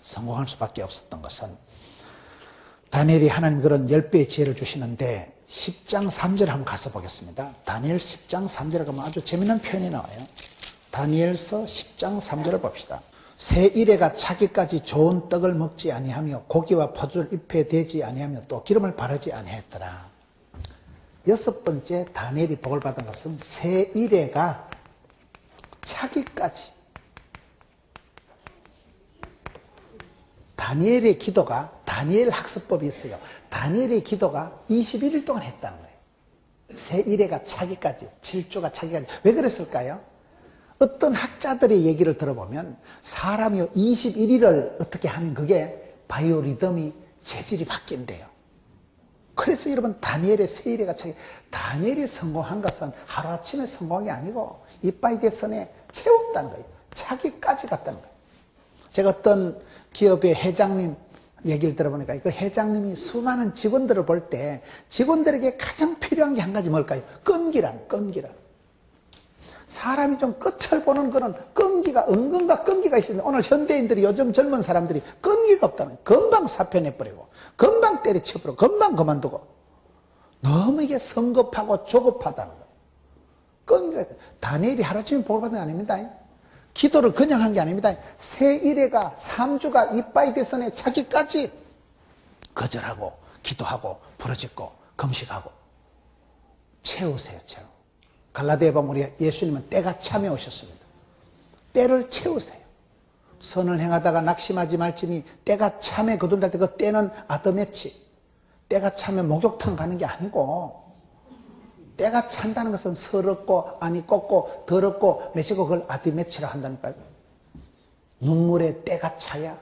성공할 수밖에 없었던 것은, 다니엘이 하나님 그런 10배의 지혜를 주시는데, 10장 3절 한번 가서 보겠습니다. 다니엘 10장 3절에 가면 아주 재미있는 표현이 나와요. 다니엘서 10장 3절을 봅시다. 새 이래가 차기까지 좋은 떡을 먹지 아니하며 고기와 포도를 입에 대지 아니하며 또 기름을 바르지 아니하였더라. 6번째 다니엘이 복을 받은 것은 새 이래가 차기까지. 다니엘의 기도가, 다니엘 학습법이 있어요. 다니엘의 기도가 21일 동안 했다는 거예요. 새 이래가 차기까지, 7조가 차기까지. 왜 그랬을까요? 어떤 학자들의 얘기를 들어보면 사람이 21일을 어떻게 하면 그게 바이오리듬이 체질이 바뀐대요. 그래서 여러분 다니엘의 세일에가 다니엘이 성공한 것은 하루아침에 성공한 게 아니고 이빠이 대선에 채웠다는 거예요. 자기까지 갔다는 거예요. 제가 어떤 기업의 회장님 얘기를 들어보니까 그 회장님이 수많은 직원들을 볼 때 직원들에게 가장 필요한 게 한 가지 뭘까요? 끈기란. 사람이 좀 끝을 보는 그런 은근과 끈기가 있습니다. 오늘 현대인들이 요즘 젊은 사람들이 끈기가 없다는 거예요. 금방 사표내버리고 금방 때려쳐버리고 금방 그만두고 너무 이게 성급하고 조급하다는 거예요. 끈기가 다니엘이 하루아침에 복을 받은 게 아닙니다. 기도를 그냥 한 게 아닙니다. 새 일회가 3주가 이빠이 대선에 차기까지 거절하고 기도하고 부르짖고 금식하고 채우세요. 갈라디아에 보면 우리 예수님은 때가 참에 오셨습니다. 때를 채우세요. 선을 행하다가 낙심하지 말지니 때가 참에 거둔할 때 그 때는 아드메치, 때가 참에 목욕탕 가는 게 아니고 때가 찬다는 것은 서럽고 아니 꺾고 더럽고 매시고 그걸 아드메치라 한다니까요. 눈물에 때가 차야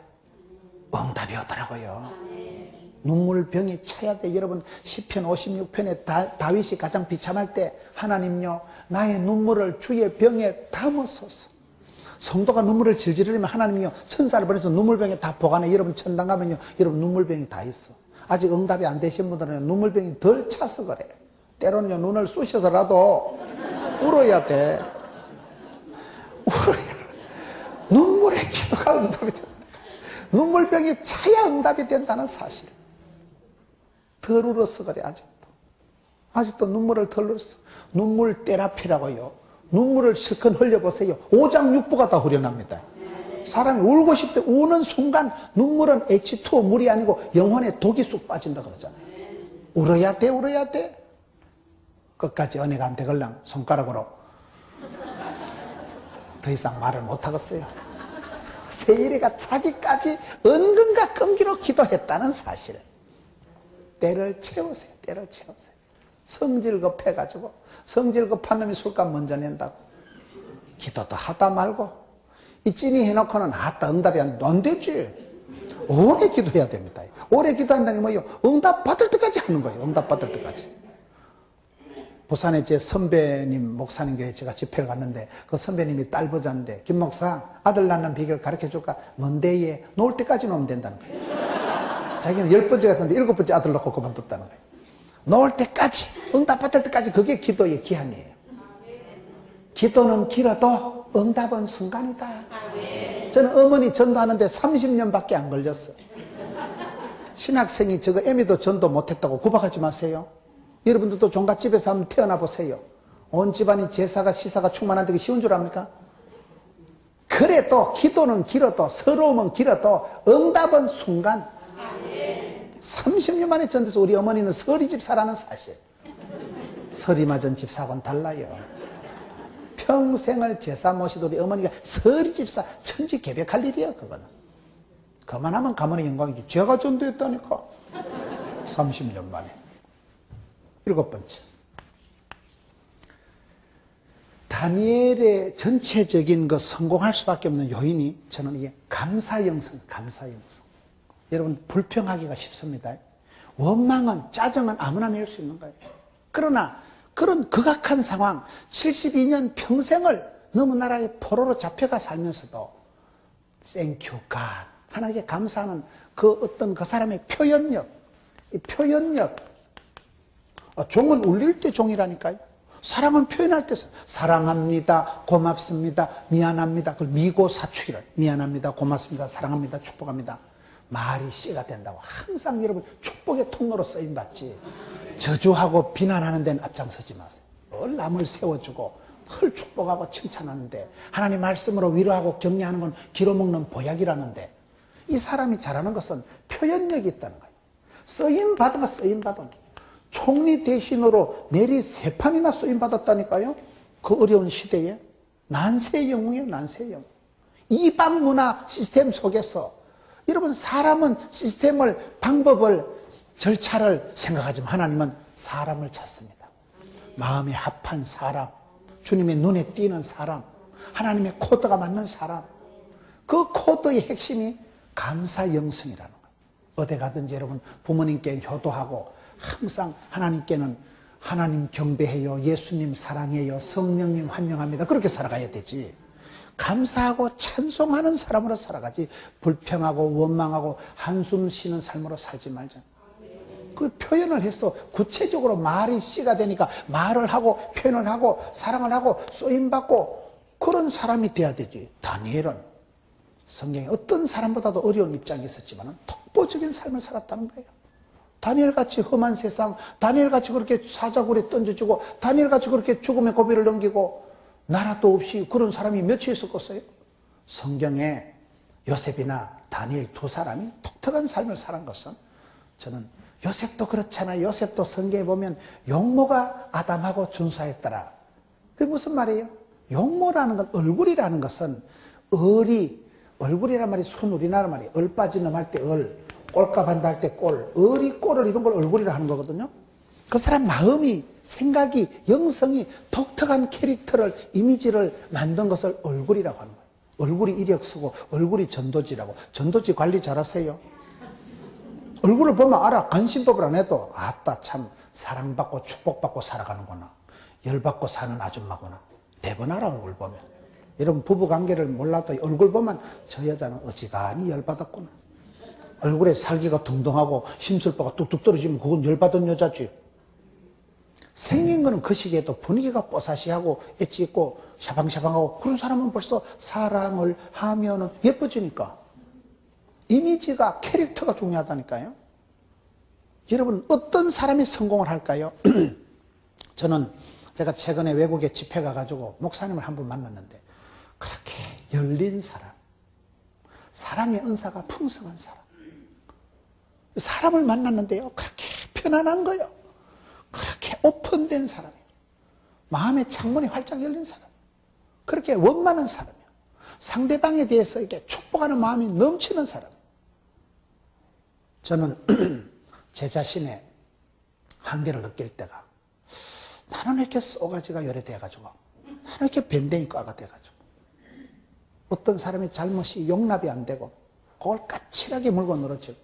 응답이 오더라고요. 눈물병이 차야 돼. 여러분 시편 56편에 다윗이 가장 비참할 때 하나님요 나의 눈물을 주의 병에 담으소서. 성도가 눈물을 질질 흘리면 하나님이요 천사를 보내서 눈물병에 다 보관해. 여러분 천당 가면요 여러분 눈물병이 다 있어. 아직 응답이 안 되신 분들은 눈물병이 덜 차서 그래. 때로는요 눈을 쑤셔서라도 울어야 돼. 눈물의 기도가 응답이 된다. 눈물병이 차야 응답이 된다는 사실. 덜 울어서 그래. 아직도 눈물을 덜 흘렸어. 눈물 테라피라고요. 눈물을 실컷 흘려보세요. 5장 6부가 다 후련합니다. 사람이 울고 싶을 때 우는 순간 눈물은 H2O 물이 아니고 영혼에 독이 쑥 빠진다 그러잖아요. 울어야 돼. 끝까지 은혜가 안 되걸랑 손가락으로 더 이상 말을 못하겠어요. 세일이가 자기까지 은근과 끈기로 기도했다는 사실. 때를 채우세요. 성질 급해가지고 성질 급한 놈이 술값 먼저 낸다고 기도도 하다 말고 이 찐이 해놓고는 응답이 안 되지. 오래 기도해야 됩니다. 오래 기도한다니 뭐요? 응답 받을 때까지 하는 거예요. 응답 받을 때까지. 부산에 제 선배님 목사님 교회에 제가 집회를 갔는데 그 선배님이 딸 부자인데 김 목사 아들 낳는 비결 가르쳐줄까? 뭔데에 놓을 때까지 놓으면 된다는 거예요. 자기는 10번째 같은데 7번째 아들 낳고 그만뒀다는 거예요. 놓을 때까지 응답 받을 때까지 그게 기도의 기한이에요. 기도는 길어도 응답은 순간이다. 저는 어머니 전도하는데 30년밖에 안 걸렸어요. 신학생이 저거 애미도 전도 못했다고 구박하지 마세요. 여러분들도 종갓집에서 한번 태어나 보세요. 온 집안이 제사가 시사가 충만한데 그게 쉬운 줄 압니까? 그래도 기도는 길어도 서러움은 길어도 응답은 순간. 30년 만에 전도해서 우리 어머니는 서리 집사라는 사실. 서리 맞은 집사하고는 달라요. 평생을 제사 모시던 우리 어머니가 서리 집사 천지개벽할 일이야 그거는. 그만하면 가문의 영광이지. 제가 전도했다니까. 30년 만에. 7번째. 다니엘의 전체적인 그 성공할 수밖에 없는 요인이 저는 이게 감사영성. 여러분 불평하기가 쉽습니다. 원망은 짜증은 아무나 낼 수 있는 거예요. 그러나 그런 극악한 상황 72년 평생을 너무 나라의 포로로 잡혀가 살면서도 Thank you God 하나님께 감사하는 그 어떤 그 사람의 표현력 이 표현력 종은 울릴 때 종이라니까요. 사랑은 표현할 때 사랑합니다, 고맙습니다, 미안합니다. 그걸 미고사축이라 미안합니다, 고맙습니다, 사랑합니다, 축복합니다. 말이 씨가 된다고. 항상 여러분 축복의 통로로 쓰임받지 저주하고 비난하는 데는 앞장서지 마세요. 늘 남을 세워주고 늘 축복하고 칭찬하는데 하나님 말씀으로 위로하고 격려하는 건 기로먹는 보약이라는데 이 사람이 잘하는 것은 표현력이 있다는 거예요. 쓰임받은 거 쓰임받은 총리 대신으로 내리 3판이나 쓰임받았다니까요. 그 어려운 시대에 난세의 영웅이에요. 난세의 영웅. 이방 문화 시스템 속에서 여러분 사람은 시스템을 방법을 절차를 생각하지만 하나님은 사람을 찾습니다. 마음에 합한 사람, 주님의 눈에 띄는 사람, 하나님의 코드가 맞는 사람. 그 코드의 핵심이 감사 영성이라는 거예요. 어디 가든지 여러분 부모님께 효도하고 항상 하나님께는 하나님 경배해요, 예수님 사랑해요, 성령님 환영합니다. 그렇게 살아가야 되지. 감사하고 찬송하는 사람으로 살아가지 불평하고 원망하고 한숨 쉬는 삶으로 살지 말자. 그 표현을 해서 구체적으로 말이 씨가 되니까 말을 하고 표현을 하고 사랑을 하고 쓰임받고 그런 사람이 돼야 되지. 다니엘은 성경에 어떤 사람보다도 어려운 입장이 있었지만 독보적인 삶을 살았다는 거예요. 다니엘같이 험한 세상, 다니엘같이 그렇게 사자굴에 던져주고 다니엘같이 그렇게 죽음의 고비를 넘기고 나라도 없이 그런 사람이 몇이 있었겠어요? 성경에 요셉이나 다니엘 두 사람이 독특한 삶을 살은 것은 저는 요셉도 그렇잖아요. 요셉도 성경에 보면 용모가 아담하고 준수했더라. 그게 무슨 말이에요? 용모라는 건, 얼굴이라는 것은 얼굴이란 말이 순 우리나라 말이에요. 얼 빠진 놈 할 때 얼, 꼴값 한다 할 때 꼴, 얼이 꼴을 이런 걸 얼굴이라 하는 거거든요. 그 사람 마음이, 생각이, 영성이 독특한 캐릭터를, 이미지를 만든 것을 얼굴이라고 하는 거예요. 얼굴이 이력 쓰고 얼굴이 전도지라고. 전도지 관리 잘하세요? 얼굴을 보면 알아. 간신법을 안 해도 아따 참 사랑받고 축복받고 살아가는구나. 열받고 사는 아줌마구나. 대번 알아. 얼굴 보면. 여러분 부부관계를 몰라도 얼굴 보면 저 여자는 어지간히 열받았구나. 얼굴에 살기가 둥둥하고 심술보가 뚝뚝 떨어지면 그건 열받은 여자지. 생긴 거는 그 시기에도 분위기가 뽀사시하고 엣지 있고 샤방샤방하고 그런 사람은 벌써 사랑을 하면은 예뻐지니까. 이미지가, 캐릭터가 중요하다니까요. 여러분 어떤 사람이 성공을 할까요? 저는 제가 최근에 외국에 집회 가가지고 목사님을 한 분 만났는데 그렇게 열린 사람, 사랑의 은사가 풍성한 사람, 사람을 만났는데요 그렇게 편안한 거예요. 그렇게 오픈된 사람이에요. 마음의 창문이 활짝 열린 사람, 그렇게 원만한 사람이에요. 상대방에 대해서 이렇게 축복하는 마음이 넘치는 사람. 저는 제 자신의 한계를 느낄 때가, 나는 이렇게 쏘가지가 열애돼가지고, 나는 이렇게 밴댕이과가 돼가지고, 어떤 사람의 잘못이 용납이 안 되고, 그걸 까칠하게 물고 늘어지고,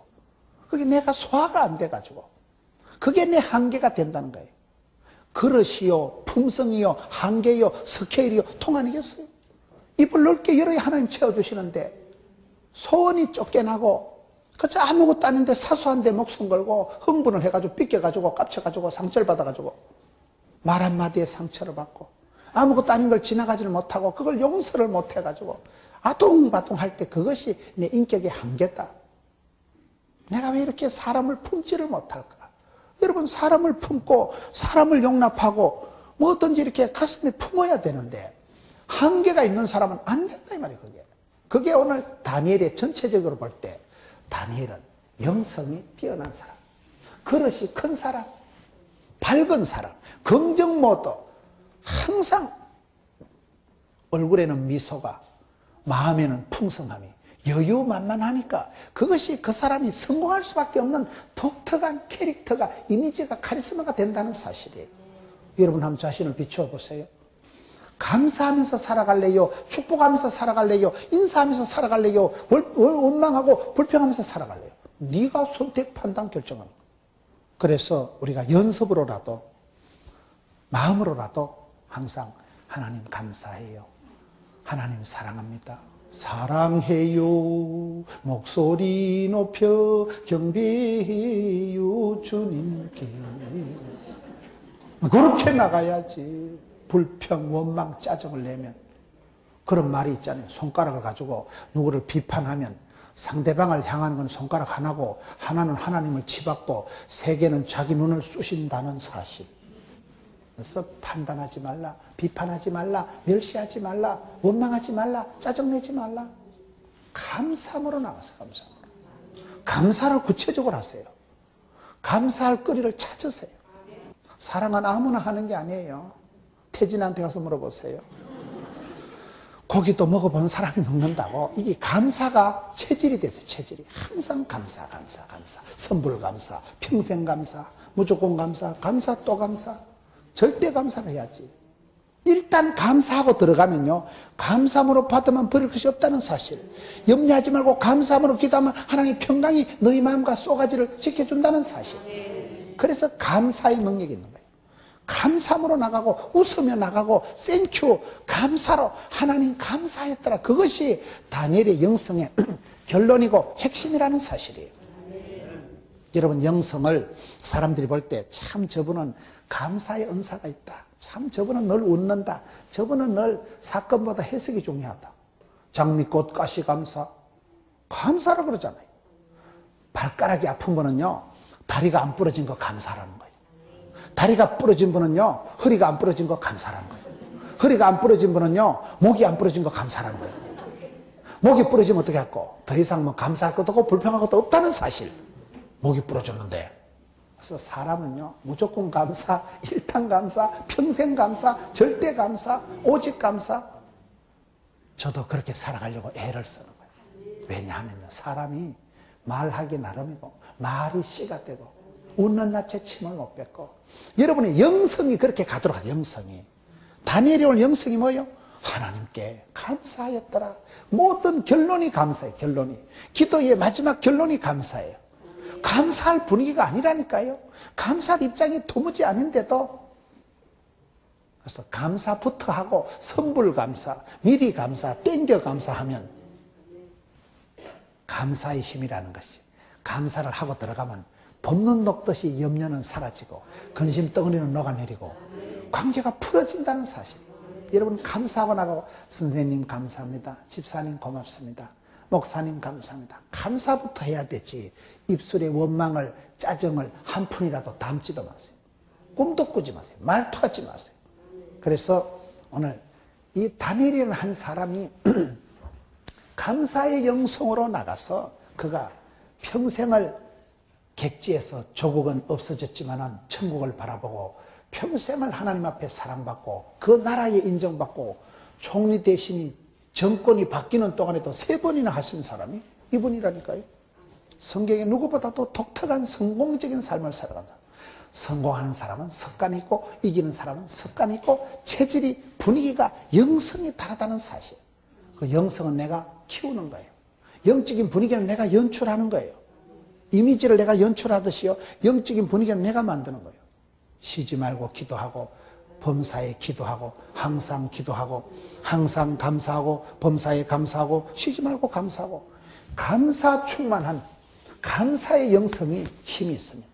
그게 내가 소화가 안 돼가지고, 그게 내 한계가 된다는 거예요. 그릇이요, 품성이요, 한계요, 스케일이요, 통 아니겠어요? 입을 넓게 열어야 하나님 채워주시는데, 소원이 쫓겨나고, 그저 아무것도 아닌데 사소한 데 목숨 걸고 흥분을 해가지고 삐껴가지고 깝쳐가지고 상처를 받아가지고 말 한마디에 상처를 받고 아무것도 아닌 걸 지나가지를 못하고 그걸 용서를 못해가지고 아둥바둥 할 때 그것이 내 인격의 한계다. 내가 왜 이렇게 사람을 품지를 못할까? 여러분 사람을 품고 사람을 용납하고 뭐든지 이렇게 가슴에 품어야 되는데 한계가 있는 사람은 안 된다 이 말이에요. 그게 오늘 다니엘의 전체적으로 볼 때 다니엘은 영성이 뛰어난 사람, 그릇이 큰 사람, 밝은 사람, 긍정 모드, 항상 얼굴에는 미소가, 마음에는 풍성함이, 여유만만하니까 그것이 그 사람이 성공할 수밖에 없는 독특한 캐릭터가, 이미지가, 카리스마가 된다는 사실이에요. 여러분 한번 자신을 비추어 보세요. 감사하면서 살아갈래요? 축복하면서 살아갈래요? 인사하면서 살아갈래요? 원망하고 불평하면서 살아갈래요? 네가 선택, 판단, 결정하는 거예요. 그래서 우리가 연습으로라도 마음으로라도 항상 하나님 감사해요, 하나님 사랑합니다, 사랑해요, 목소리 높여 경배해요 주님께, 그렇게 나가야지. 불평, 원망, 짜증을 내면 그런 말이 있잖아요. 손가락을 가지고 누구를 비판하면 상대방을 향하는 건 손가락 하나고 하나는 하나님을 치받고 세 개는 자기 눈을 쑤신다는 사실. 그래서 판단하지 말라, 비판하지 말라, 멸시하지 말라, 원망하지 말라, 짜증내지 말라. 감사함으로 나가세요. 감사함으로. 감사를 구체적으로 하세요. 감사할 거리를 찾으세요. 사랑은 아무나 하는 게 아니에요. 태진한테 가서 물어보세요. 고기도 먹어본 사람이 먹는다고. 이게 감사가 체질이 됐어요. 체질이. 항상 감사, 감사, 감사. 선불 감사, 평생 감사, 무조건 감사, 감사 또 감사. 절대 감사를 해야지. 일단 감사하고 들어가면요, 감사함으로 받으면 버릴 것이 없다는 사실, 염려하지 말고 감사함으로 기도하면 하나님 평강이 너희 마음과 쏘가지를 지켜준다는 사실. 그래서 감사의 능력이 있는 거예요. 감사함으로 나가고 웃으며 나가고 땡큐 감사로 하나님 감사했더라. 그것이 다니엘의 영성의 결론이고 핵심이라는 사실이에요. 여러분, 영성을 사람들이 볼 때 참 저분은 감사의 은사가 있다, 참 저분은 늘 웃는다, 저분은 늘 사건보다 해석이 중요하다. 장미꽃 가시 감사, 감사라 그러잖아요. 발가락이 아픈 분은요, 다리가 안 부러진 거 감사라는 거예요. 다리가 부러진 분은요, 허리가 안 부러진 거 감사라는 거예요. 허리가 안 부러진 분은요, 목이 안 부러진 거 감사라는 거예요. 목이 부러지면 어떻게 할까? 더 이상 뭐 감사할 것도 없고 불평할 것도 없다는 사실. 목이 부러졌는데. 그래서 사람은요, 무조건 감사, 일탄 감사, 평생 감사, 절대 감사, 오직 감사. 저도 그렇게 살아가려고 애를 쓰는 거예요. 왜냐하면 사람이 말하기 나름이고 말이 씨가 되고 웃는 낯에 침을 못 뱉고, 여러분의 영성이 그렇게 가도록 하죠. 영성이. 다니엘이 오늘 영성이 뭐예요? 하나님께 감사하였더라. 모든 결론이 감사해요. 결론이. 기도의 마지막 결론이 감사예요. 감사할 분위기가 아니라니까요. 감사할 입장이 도무지 아닌데도. 그래서 감사부터 하고 선불 감사, 미리 감사, 땡겨 감사하면 감사의 힘이라는 것이, 감사를 하고 들어가면 봄눈 녹듯이 염려는 사라지고 근심 덩어리는 녹아내리고 관계가 풀어진다는 사실. 여러분, 감사하고 나가고 선생님 감사합니다, 집사님 고맙습니다, 목사님 감사합니다, 감사부터 해야 되지 입술에 원망을, 짜증을 한 푼이라도 담지도 마세요. 꿈도 꾸지 마세요. 말투하지 마세요. 그래서 오늘 이 다니엘이라는 한 사람이 감사의 영성으로 나가서 그가 평생을 객지에서 조국은 없어졌지만 천국을 바라보고 평생을 하나님 앞에 사랑받고 그 나라에 인정받고 총리 대신이 정권이 바뀌는 동안에도 3번이나 하신 사람이 이분이라니까요. 성경에 누구보다도 독특한 성공적인 삶을 살아간 사람. 성공하는 사람은 습관이 있고 이기는 사람은 습관이 있고 체질이, 분위기가, 영성이 다르다는 사실. 그 영성은 내가 키우는 거예요. 영적인 분위기는 내가 연출하는 거예요. 이미지를 내가 연출하듯이요, 영적인 분위기는 내가 만드는 거예요. 쉬지 말고 기도하고 범사에 기도하고 항상 기도하고 항상 감사하고 범사에 감사하고 쉬지 말고 감사하고, 감사 충만한 감사의 영성이 힘이 있습니다.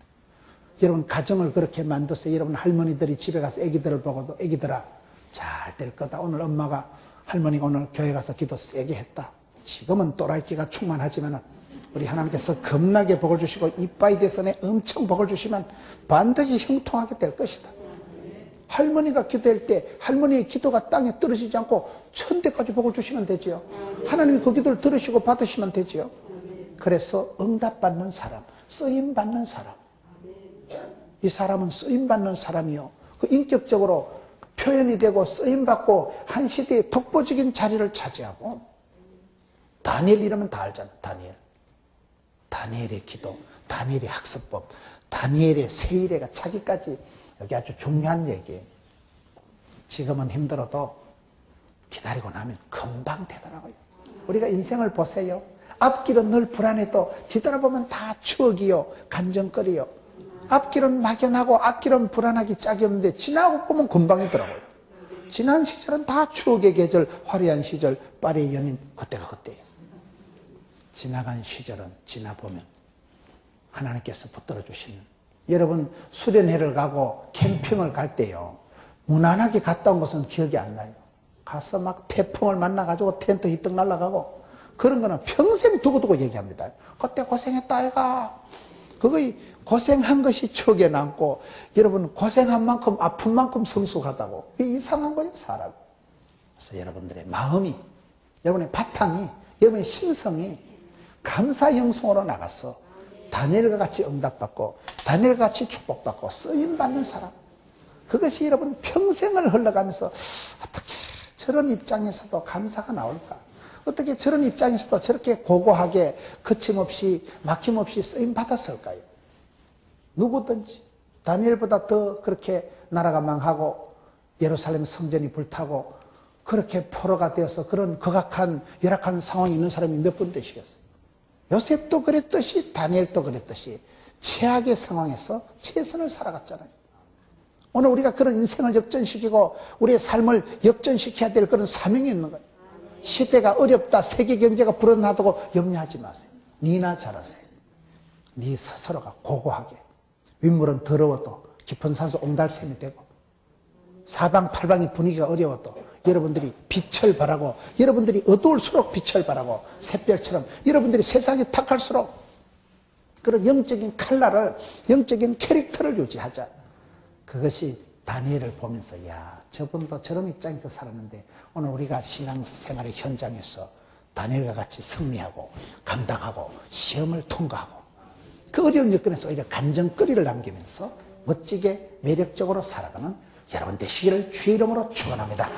여러분, 가정을 그렇게 만들어서 여러분 할머니들이 집에 가서 애기들을 보고도 애기들아 잘 될 거다. 오늘 엄마가, 할머니가 오늘 교회 가서 기도 세게 했다. 지금은 또라이끼가 충만하지만 우리 하나님께서 겁나게 복을 주시고 이빠이 대선에 엄청 복을 주시면 반드시 형통하게 될 것이다. 할머니가 기도할 때 할머니의 기도가 땅에 떨어지지 않고 천대까지 복을 주시면 되지요. 하나님이 그 기도를 들으시고 받으시면 되지요. 그래서 응답받는 사람, 쓰임받는 사람, 이 사람은 쓰임받는 사람이요, 그 인격적으로 표현이 되고 쓰임받고 한 시대의 독보적인 자리를 차지하고. 다니엘 이러면 다 알잖아. 다니엘의 기도, 다니엘의 학습법, 다니엘의 세일애가 차기까지, 여기 아주 중요한 얘기예요. 지금은 힘들어도 기다리고 나면 금방 되더라고요. 우리가 인생을 보세요. 앞길은 늘 불안해도 뒤돌아보면 다 추억이요, 간정거리요. 앞길은 막연하고 앞길은 불안하기 짝이 없는데 지나고 보면 금방이더라고요. 지난 시절은 다 추억의 계절, 화려한 시절, 파리의 연인, 그때가 그때예요. 지나간 시절은 지나보면 하나님께서 붙들어 주시는. 여러분, 수련회를 가고 캠핑을 갈 때요, 무난하게 갔다 온 것은 기억이 안 나요. 가서 막 태풍을 만나가지고 텐트 휘떡 날아가고 그런 거는 평생 두고두고 얘기합니다. 그때 고생했다 아이가. 그거 고생한 것이 추억에 남고, 여러분 고생한 만큼 아픈 만큼 성숙하다고. 이게 이상한 거예요, 사람. 그래서 여러분들의 마음이, 여러분의 바탕이, 여러분의 심성이 감사 영성으로 나가서 다니엘과 같이 응답받고 다니엘과 같이 축복받고 쓰임받는 사람, 그것이 여러분 평생을 흘러가면서 어떻게 저런 입장에서도 감사가 나올까, 어떻게 저런 입장에서도 저렇게 고고하게 거침없이 막힘없이 쓰임받았을까요? 누구든지 다니엘보다 더 그렇게 나라가 망하고 예루살렘 성전이 불타고 그렇게 포로가 되어서 그런 극악한 열악한 상황이 있는 사람이 몇 분 되시겠어요? 요셉도 그랬듯이 다니엘도 그랬듯이 최악의 상황에서 최선을 살아갔잖아요. 오늘 우리가 그런 인생을 역전시키고 우리의 삶을 역전시켜야 될 그런 사명이 있는 거예요. 시대가 어렵다, 세계 경제가 불안하다고 염려하지 마세요. 니나 잘하세요. 니 스스로가 고고하게. 윗물은 더러워도 깊은 산소 옹달샘이 되고 사방팔방의 분위기가 어려워도 여러분들이 빛을 발하고 여러분들이 어두울수록 빛을 발하고 샛별처럼 여러분들이 세상에 탁할수록 그런 영적인 칼날을, 영적인 캐릭터를 유지하자. 그것이 다니엘을 보면서 야, 저분도 저런 입장에서 살았는데 오늘 우리가 신앙생활의 현장에서 다니엘과 같이 승리하고 감당하고 시험을 통과하고 그 어려운 여건에서 오히려 간정거리를 남기면서 멋지게 매력적으로 살아가는 여러분 되시기를 주의 이름으로 축원합니다.